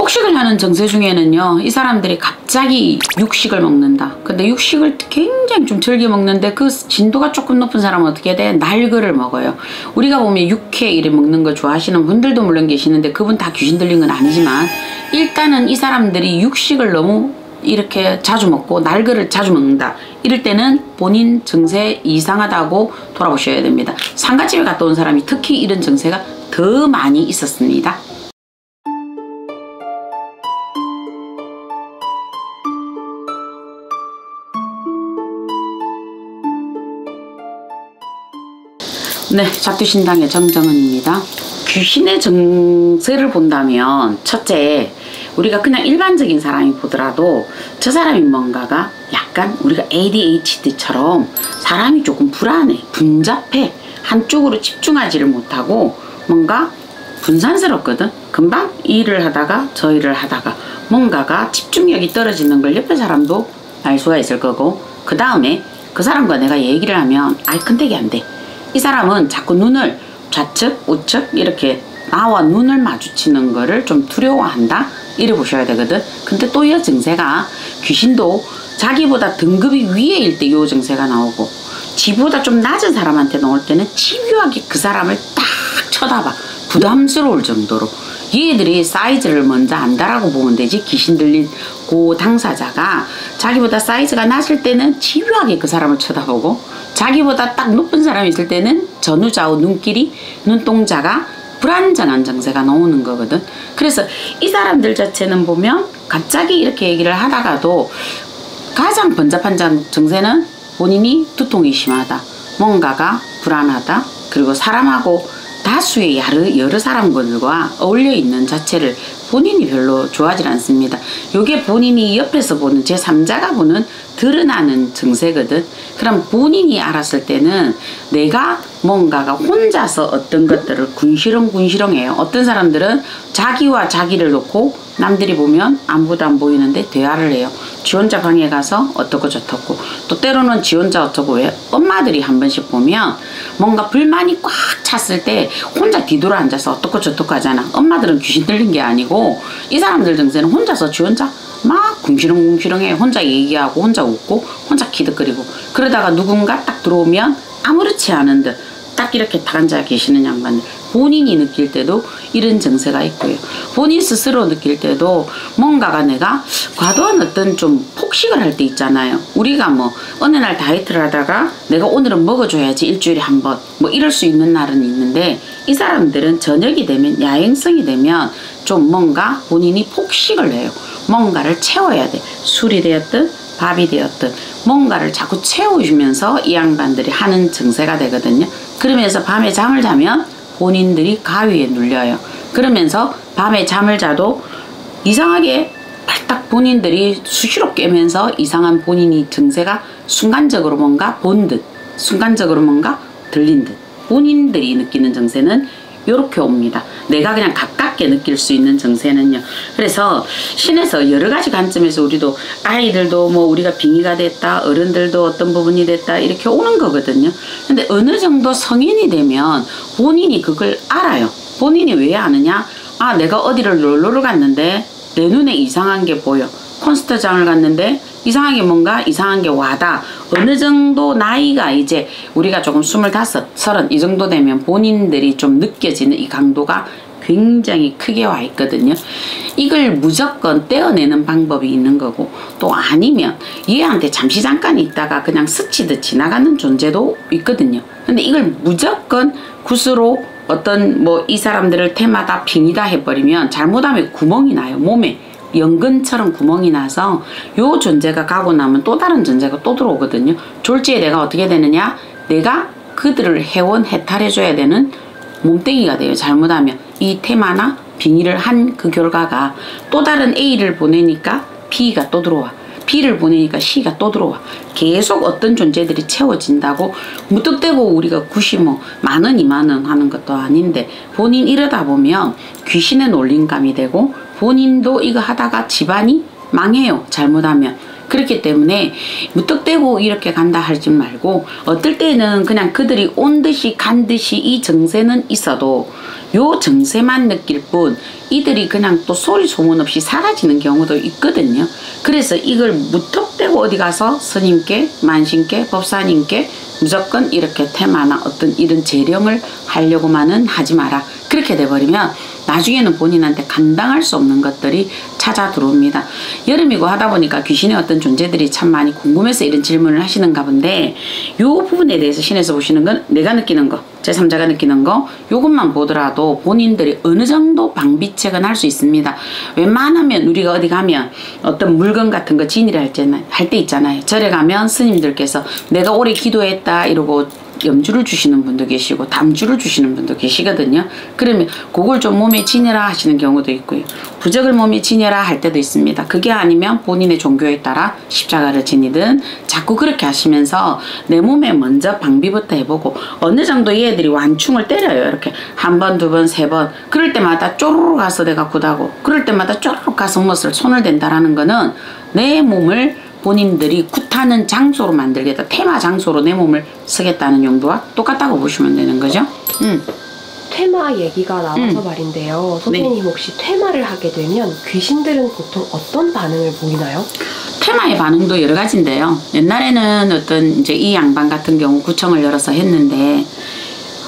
폭식을 하는 증세 중에는요, 이 사람들이 갑자기 육식을 먹는다. 근데 육식을 굉장히 좀 즐겨 먹는데 그 진도가 조금 높은 사람은 어떻게 돼? 날거를 먹어요. 우리가 보면 육회 이렇게 먹는 거 좋아하시는 분들도 물론 계시는데 그분 다 귀신 들린 건 아니지만, 일단은 이 사람들이 육식을 너무 이렇게 자주 먹고 날거를 자주 먹는다. 이럴 때는 본인 증세 이상하다고 돌아보셔야 됩니다. 상가집에 갔다 온 사람이 특히 이런 증세가 더 많이 있었습니다. 네, 잡두신당의 정정은입니다. 귀신의 증세를 본다면 첫째, 우리가 그냥 일반적인 사람이 보더라도 저 사람이 뭔가가 약간 우리가 ADHD처럼 사람이 조금 불안해, 분잡해, 한쪽으로 집중하지를 못하고 뭔가 분산스럽거든. 금방 이 일을 하다가 저 일을 하다가 뭔가가 집중력이 떨어지는 걸 옆에 사람도 알 수가 있을 거고, 그 다음에 그 사람과 내가 얘기를 하면 아이 컨택이 안 돼. 이 사람은 자꾸 눈을 좌측 우측 이렇게 나와 눈을 마주치는 거를 좀 두려워한다, 이래 보셔야 되거든. 근데 또 이 증세가 귀신도 자기보다 등급이 위에일 때 이 증세가 나오고, 지보다 좀 낮은 사람한테 나올 때는 집요하게 그 사람을 딱 쳐다봐. 부담스러울 정도로. 얘들이 사이즈를 먼저 안다라고 보면 되지, 귀신 들린 그 당사자가 자기보다 사이즈가 낮을 때는 집요하게 그 사람을 쳐다보고, 자기보다 딱 높은 사람이 있을 때는 전후좌우 눈길이, 눈동자가 불안정한 증세가 나오는 거거든. 그래서 이 사람들 자체는 보면 갑자기 이렇게 얘기를 하다가도 가장 번잡한 증세는 본인이 두통이 심하다, 뭔가가 불안하다, 그리고 사람하고 다수의 여러 사람들과 어울려 있는 자체를 본인이 별로 좋아하지 않습니다. 요게 본인이 옆에서 보는 제3자가 보는 드러나는 증세거든. 그럼 본인이 알았을 때는 내가 뭔가가 혼자서 어떤 것들을 군시렁군시렁해요. 어떤 사람들은 자기와 자기를 놓고 남들이 보면 아무도 안 보이는데 대화를 해요. 지 혼자 방에 가서 어떻고 저떻고, 또 때로는 지 혼자 어쩌고. 왜 엄마들이 한 번씩 보면 뭔가 불만이 꽉 찼을 때 혼자 뒤돌아 앉아서 어떻고 저떻고 하잖아. 엄마들은 귀신 들린 게 아니고 이 사람들 증세는 혼자서 지 혼자 막 궁시렁궁시렁해. 혼자 얘기하고 혼자 웃고 혼자 키득거리고, 그러다가 누군가 딱 들어오면 아무렇지 않은 듯 딱 이렇게 딱 앉아 계시는 양반들, 본인이 느낄 때도 이런 증세가 있고요. 본인 스스로 느낄 때도 뭔가가 내가 과도한 어떤 좀 폭식을 할 때 있잖아요. 우리가 뭐 어느 날 다이어트를 하다가 내가 오늘은 먹어줘야지 일주일에 한 번 뭐 이럴 수 있는 날은 있는데, 이 사람들은 저녁이 되면, 야행성이 되면 좀 뭔가 본인이 폭식을 해요. 뭔가를 채워야 돼. 술이 되었든 밥이 되었든 뭔가를 자꾸 채워주면서 이 양반들이 하는 증세가 되거든요. 그러면서 밤에 잠을 자면 본인들이 가위에 눌려요. 그러면서 밤에 잠을 자도 이상하게 발딱 본인들이 수시로 깨면서 이상한 본인이 증세가 순간적으로 뭔가 본 듯, 순간적으로 뭔가 들린 듯, 본인들이 느끼는 증세는 요렇게 옵니다. 내가 그냥 가깝게 느낄 수 있는 증세는요. 그래서 신에서 여러 가지 관점에서 우리도 아이들도 뭐 우리가 빙의가 됐다, 어른들도 어떤 부분이 됐다, 이렇게 오는 거거든요. 근데 어느 정도 성인이 되면 본인이 그걸 알아요. 본인이 왜 아느냐? 아, 내가 어디를 놀러를 갔는데 내 눈에 이상한 게 보여. 콘서트장을 갔는데 이상하게 뭔가 이상한 게 와다. 어느 정도 나이가 이제 우리가 조금 25, 30 이 정도 되면 본인들이 좀 느껴지는 이 강도가 굉장히 크게 와 있거든요. 이걸 무조건 떼어내는 방법이 있는 거고, 또 아니면 얘한테 잠시 잠깐 있다가 그냥 스치듯 지나가는 존재도 있거든요. 근데 이걸 무조건 굿으로 어떤 뭐 이 사람들을 테마다 빙의다 해버리면 잘못하면 구멍이 나요. 몸에 연근처럼 구멍이 나서 요 존재가 가고 나면 또 다른 존재가 또 들어오거든요. 졸지에 내가 어떻게 되느냐? 내가 그들을 해탈해줘야 되는 몸뚱이가 돼요. 잘못하면 이 테마나 빙의를 한 그 결과가 또 다른 A를 보내니까 B가 또 들어와. B를 보내니까 C가 또 들어와. 계속 어떤 존재들이 채워진다고 무턱대고 우리가 굿이 뭐 10,000원 20,000원 하는 것도 아닌데, 본인 이러다 보면 귀신의 놀림감이 되고 본인도 이거 하다가 집안이 망해요. 잘못하면. 그렇기 때문에 무턱대고 이렇게 간다 하지 말고, 어떨 때는 그냥 그들이 온 듯이 간 듯이 이 증세는 있어도 요 정세만 느낄 뿐 이들이 그냥 또 소리 소문 없이 사라지는 경우도 있거든요. 그래서 이걸 무턱대고 어디 가서 스님께, 만신께, 법사님께 무조건 이렇게 테마나 어떤 이런 재령을 하려고만은 하지 마라. 그렇게 돼버리면 나중에는 본인한테 감당할 수 없는 것들이 찾아 들어옵니다. 여름이고 하다 보니까 귀신의 어떤 존재들이 참 많이 궁금해서 이런 질문을 하시는가 본데, 요 부분에 대해서 신에서 보시는 건 내가 느끼는 거, 제3자가 느끼는 거, 요것만 보더라도 본인들이 어느 정도 방비책은 할 수 있습니다. 웬만하면 우리가 어디 가면 어떤 물건 같은 거 진이를 할 때 있잖아요. 절에 가면 스님들께서 내가 오래 기도했다 이러고 염주를 주시는 분도 계시고 담주를 주시는 분도 계시거든요. 그러면 그걸 좀 몸에 지녀라 하시는 경우도 있고요. 부적을 몸에 지녀라 할 때도 있습니다. 그게 아니면 본인의 종교에 따라 십자가를 지니든 자꾸 그렇게 하시면서 내 몸에 먼저 방비부터 해보고, 어느 정도 얘들이 완충을 때려요. 이렇게 한 번, 두 번, 세 번. 그럴 때마다 쪼르르 가서 내가 굿하고, 그럴 때마다 쪼르르 가서 무엇을 손을 댄다라는 거는 내 몸을 본인들이 굿하는 장소로 만들겠다. 테마 장소로 내 몸을 쓰겠다는 용도와 똑같다고 보시면 되는 거죠. 테마 얘기가 나와서 말인데요. 선생님, 혹시 테마를 하게 되면 귀신들은 보통 어떤 반응을 보이나요? 테마의 반응도 여러 가지인데요. 옛날에는 어떤 이제 이 양반 같은 경우 구청을 열어서 했는데,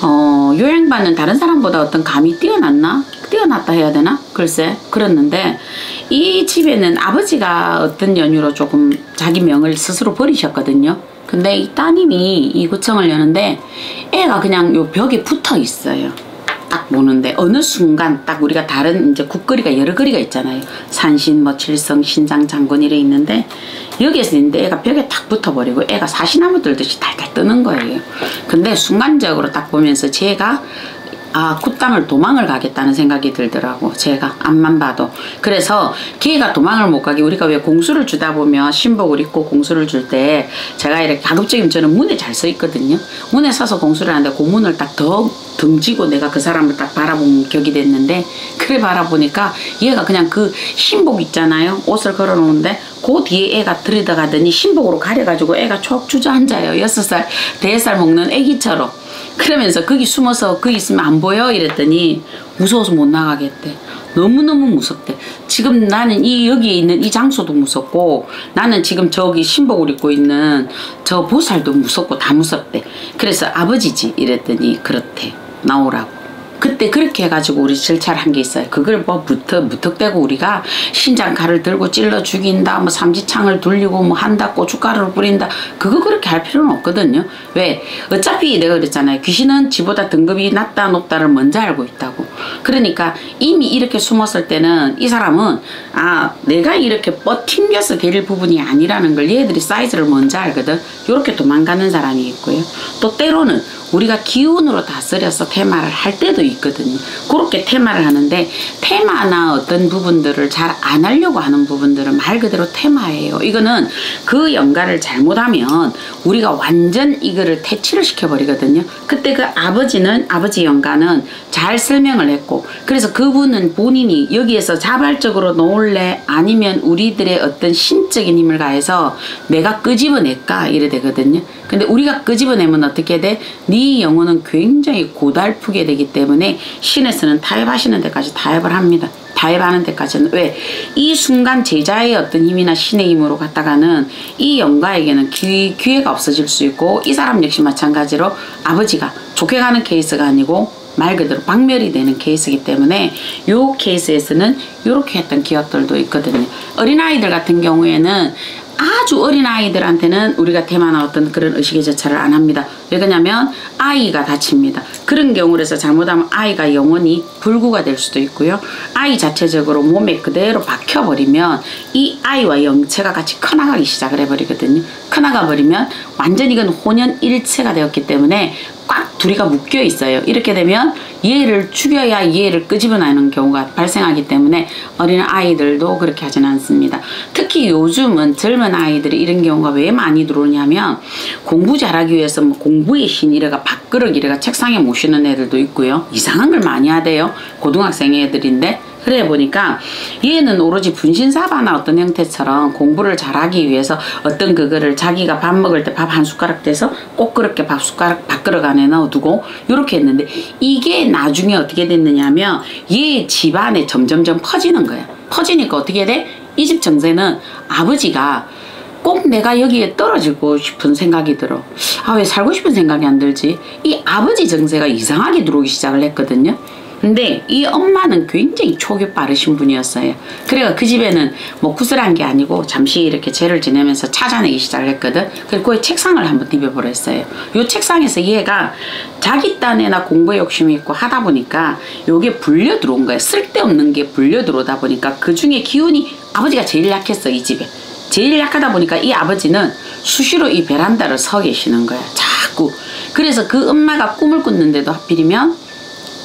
요 양반은 다른 사람보다 어떤 감이 뛰어났다 해야 되나? 글쎄, 그랬는데, 이 집에는 아버지가 어떤 연유로 조금 자기 명을 스스로 버리셨거든요. 근데 이 따님이 이 구청을 여는데 애가 그냥 요 벽에 붙어 있어요. 딱 보는데 어느 순간 딱 우리가 다른 이제 국거리가 여러 거리가 있잖아요. 산신, 뭐 칠성, 신장, 장군 이래 있는데 여기에서 있는데 애가 벽에 딱 붙어버리고 애가 사시나무 들듯이 달달 뜨는 거예요. 근데 순간적으로 딱 보면서 제가 굿땅을 도망을 가겠다는 생각이 들더라고. 제가 앞만 봐도. 그래서 걔가 도망을 못 가게, 우리가 왜 공수를 주다 보면 신복을 입고 공수를 줄 때 제가 이렇게 가급적이면 저는 문에 잘 서 있거든요. 문에 서서 공수를 하는데 그 문을 딱 더 등지고 내가 그 사람을 딱 바라본 격이 됐는데, 그래 바라보니까 얘가 그냥 그 신복 있잖아요. 옷을 걸어 놓은데 그 뒤에 애가 들여다가더니 신복으로 가려가지고 애가 촉 주저앉아요. 6살, 5살 먹는 애기처럼. 그러면서 거기 숨어서 거기 있으면 안 보여? 이랬더니 무서워서 못 나가겠대. 너무너무 무섭대. 지금 나는 여기에 있는 이 장소도 무섭고, 나는 지금 저기 신복을 입고 있는 저 보살도 무섭고 다 무섭대. 그래서 아버지지 이랬더니 그렇대. 나오라고. 그때 그렇게 해가지고 우리 절차를 한 게 있어요. 그걸 뭐 무턱대고 우리가 신장 칼을 들고 찔러 죽인다, 뭐 삼지창을 돌리고 뭐 한다, 고춧가루를 뿌린다, 그거 그렇게 할 필요는 없거든요. 왜? 어차피 내가 그랬잖아요. 귀신은 지보다 등급이 낮다 높다를 먼저 알고 있다고. 그러니까 이미 이렇게 숨었을 때는 이 사람은 내가 이렇게 튕겨서 데릴 부분이 아니라는 걸 얘들이 사이즈를 먼저 알거든. 요렇게 도망가는 사람이 있고요. 또 때로는 우리가 기운으로 다스려서 테마를 할 때도 있거든요. 그렇게 테마를 하는데, 테마나 어떤 부분들을 잘 안 하려고 하는 부분들은 말 그대로 테마예요. 이거는 그 연가를 잘못하면 우리가 완전 이거를 퇴치를 시켜버리거든요. 그때 그 아버지 연가는 잘 설명을 했고, 그래서 그분은 본인이 여기에서 자발적으로 놓을래 아니면 우리들의 어떤 신적인 힘을 가해서 내가 끄집어낼까 이래 되거든요. 근데 우리가 끄집어내면 어떻게 돼? 네 영혼은 굉장히 고달프게 되기 때문에 신에서는 타협하시는 데까지 타협을 합니다. 타협하는 데까지는. 왜? 이 순간 제자의 어떤 힘이나 신의 힘으로 갔다가는 이 영가에게는 기회가 없어질 수 있고, 이 사람 역시 마찬가지로 아버지가 좋게 가는 케이스가 아니고 말 그대로 박멸이 되는 케이스이기 때문에 요 케이스에서는 요렇게 했던 기억들도 있거든요. 어린아이들 같은 경우에는 아주 어린 아이들한테는 우리가 테마나 어떤 그런 의식의 절차를 안 합니다. 왜 그러냐면 아이가 다칩니다. 그런 경우에서 잘못하면 아이가 영원히 불구가 될 수도 있고요. 아이 자체적으로 몸에 그대로 박혀버리면 이 아이와 영체가 같이 커나가기 시작을 해버리거든요. 커나가 버리면 완전히 이건 혼연일체가 되었기 때문에 꽉 둘이가 묶여 있어요. 이렇게 되면 얘를 죽여야 얘를 끄집어내는 경우가 발생하기 때문에 어린 아이들도 그렇게 하지는 않습니다. 특히 요즘은 젊은 아이들이 이런 경우가 왜 많이 들어오냐면, 공부 잘하기 위해서 뭐 공부의 신 이래가 밥그릇 이래가 책상에 모시는 애들도 있고요. 이상한 걸 많이 하대요. 고등학생 애들인데 그래 보니까 얘는 오로지 분신사바나 어떤 형태처럼 공부를 잘하기 위해서 어떤 그거를 자기가 밥 먹을 때 밥 한 숟가락 떼서 꼭 그렇게 밥 숟가락 밥그릇 안에 넣어두고 요렇게 했는데, 이게 나중에 어떻게 됐느냐면 얘 집안에 점점점 퍼지는 거야. 퍼지니까 어떻게 돼? 이 집 정세는 아버지가 꼭 내가 여기에 떨어지고 싶은 생각이 들어. 아, 왜 살고 싶은 생각이 안 들지? 이 아버지 정세가 이상하게 들어오기 시작을 했거든요. 근데 이 엄마는 굉장히 촉이 빠르신 분이었어요. 그래가 그 집에는 뭐 구슬한 게 아니고 잠시 이렇게 죄를 지내면서 찾아내기 시작을 했거든. 그리고 거의 책상을 한번 디벼보려 했어요. 요 책상에서 얘가 자기 딴에나 공부에 욕심이 있고 하다 보니까 요게 불려 들어온 거예요. 쓸데없는 게 불려 들어오다 보니까 그 중에 기운이 아버지가 제일 약했어, 이 집에. 제일 약하다 보니까 이 아버지는 수시로 이 베란다를 서 계시는 거야, 자꾸. 그래서 그 엄마가 꿈을 꿨는데도 하필이면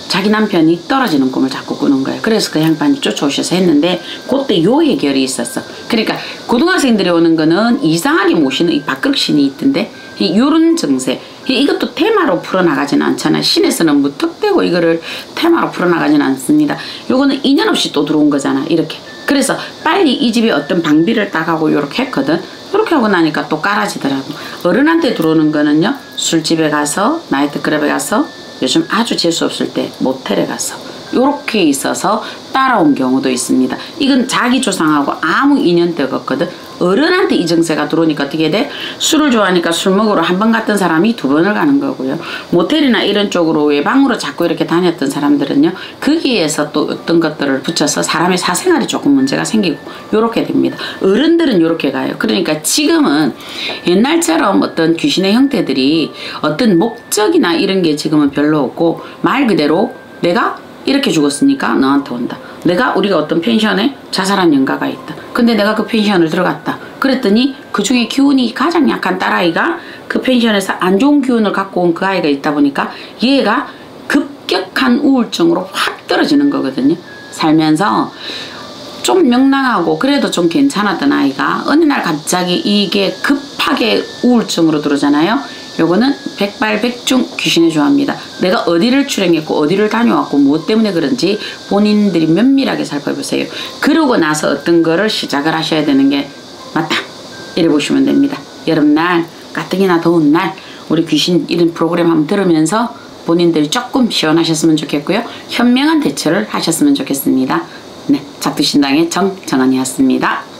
자기 남편이 떨어지는 꿈을 자꾸 꾸는 거예요. 그래서 그 양반이 쫓아오셔서 했는데 그때 요 해결이 있었어. 그러니까 고등학생들이 오는 거는 이상하게 모시는 이 밥그릇신이 있던데, 요런 정세, 이것도 테마로 풀어나가지는 않잖아요. 신에서는 무턱대고 이거를 테마로 풀어나가지는 않습니다. 요거는 인연 없이 또 들어온 거잖아, 이렇게. 그래서 빨리 이 집에 어떤 방비를 따가고 요렇게 했거든. 요렇게 하고 나니까 또 깔아지더라고. 어른한테 들어오는 거는요, 술집에 가서, 나이트클럽에 가서, 요즘 아주 재수 없을 때 모텔에 가서 요렇게 있어서 따라온 경우도 있습니다. 이건 자기 조상하고 아무 인연대가 없거든. 어른한테 이 정세가 들어오니까 어떻게 돼? 술을 좋아하니까 술 먹으러 한 번 갔던 사람이 두 번을 가는 거고요. 모텔이나 이런 쪽으로 외방으로 자꾸 이렇게 다녔던 사람들은요, 거기에서 또 어떤 것들을 붙여서 사람의 사생활이 조금 문제가 생기고 요렇게 됩니다. 어른들은 요렇게 가요. 그러니까 지금은 옛날처럼 어떤 귀신의 형태들이 어떤 목적이나 이런 게 지금은 별로 없고, 말 그대로 내가 이렇게 죽었으니까 너한테 온다. 우리가 어떤 펜션에 자살한 영가가 있다. 근데 내가 그 펜션을 들어갔다. 그랬더니 그 중에 기운이 가장 약한 딸아이가 그 펜션에서 안 좋은 기운을 갖고 온 그 아이가 있다 보니까 얘가 급격한 우울증으로 확 떨어지는 거거든요. 살면서 좀 명랑하고 그래도 좀 괜찮았던 아이가 어느 날 갑자기 이게 급하게 우울증으로 들어오잖아요. 요거는 백발백중 귀신의 조합니다. 내가 어디를 출행했고 어디를 다녀왔고 무엇 때문에 그런지 본인들이 면밀하게 살펴보세요. 그러고 나서 어떤 거를 시작을 하셔야 되는 게 맞다, 이래 보시면 됩니다. 여름날, 가뜩이나 더운 날 우리 귀신 이런 프로그램 한번 들으면서 본인들이 조금 시원하셨으면 좋겠고요. 현명한 대처를 하셨으면 좋겠습니다. 네, 작두신당의 정정은이었습니다.